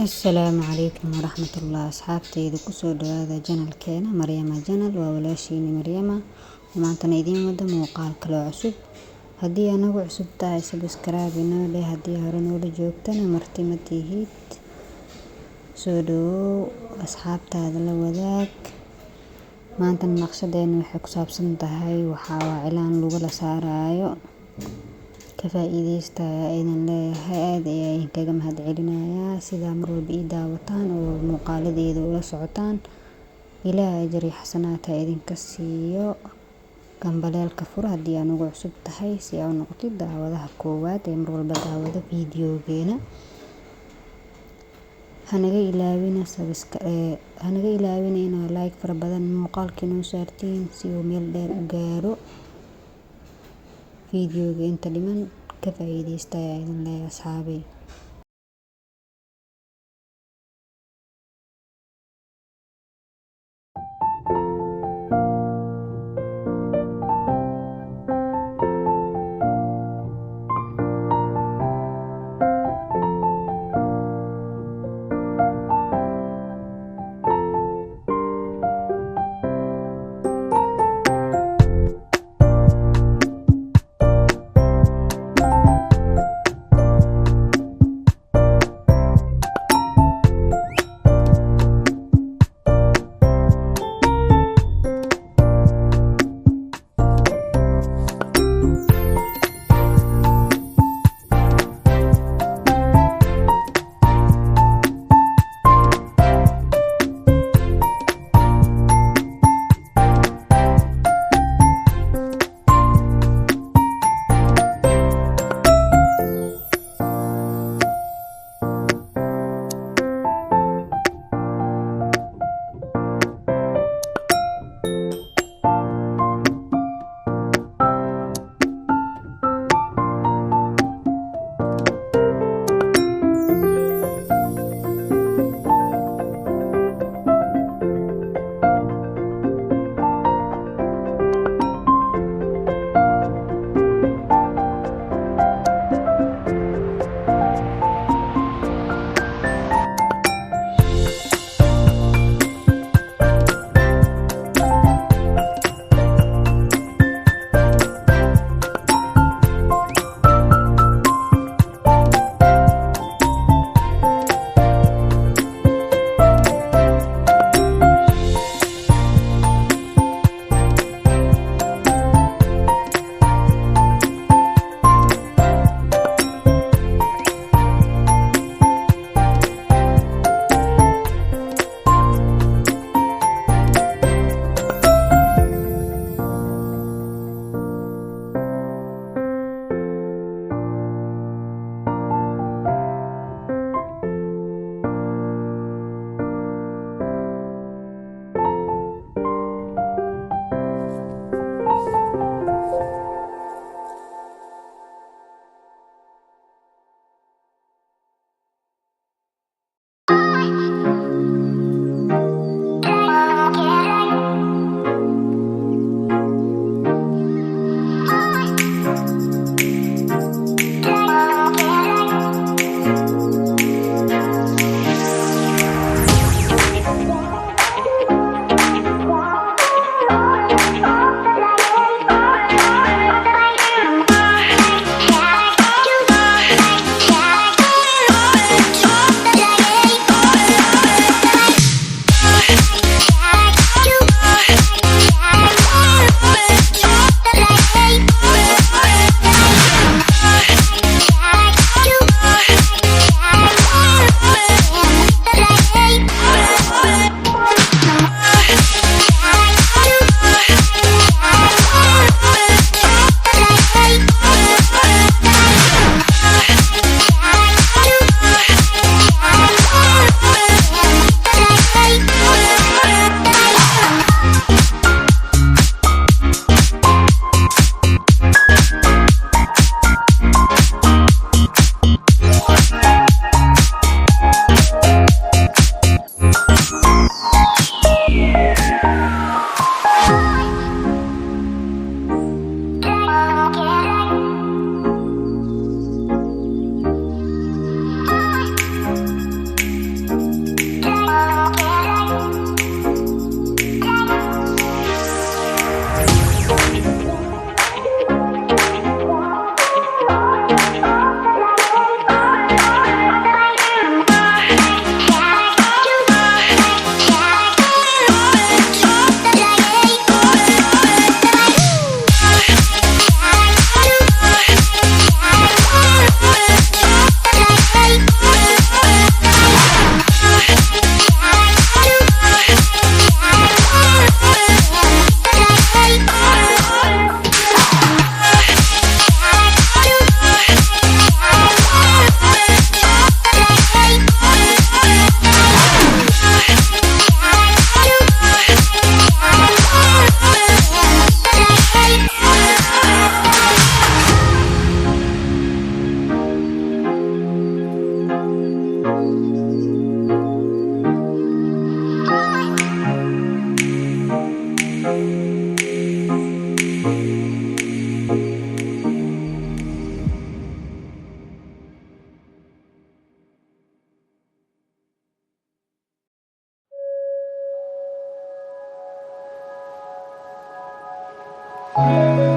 السلام عليكم ورحمة الله أصحابتي كسو دوادا جنال كينا مريم جنال وولاشيني مريم ومعنتنا إذين ودا موقال كلو عسب هدي أنا عسب تاي سبسكرايب نولي هدي هرنولي جوبتنا مرتمتي هيت سودو أصحابتا هذا لوداك معنتنا نقشدين وحي كسابسن تهي وحاوا علان لوغلا سارايو كفائديستا aydan leeyahay aad ayaan kaga mahadcelinayaa sida mar walba ii daawataan oo muuqaaladeeda ula socotaan ilaahay ajri xasanaadka idinka siiyo gambaleelka fur haddii aan ugu cusub tahay si aad noqotid daawadaha koowaad ee mar walba daawada fiidiyogeena hanaga ilaawina inaad like fara badan muuqaalkii noo saartiin si uu meel dheer u gaaro فيديو انت لمن كفايديستا يا ايضا يا اصحابي Thank you.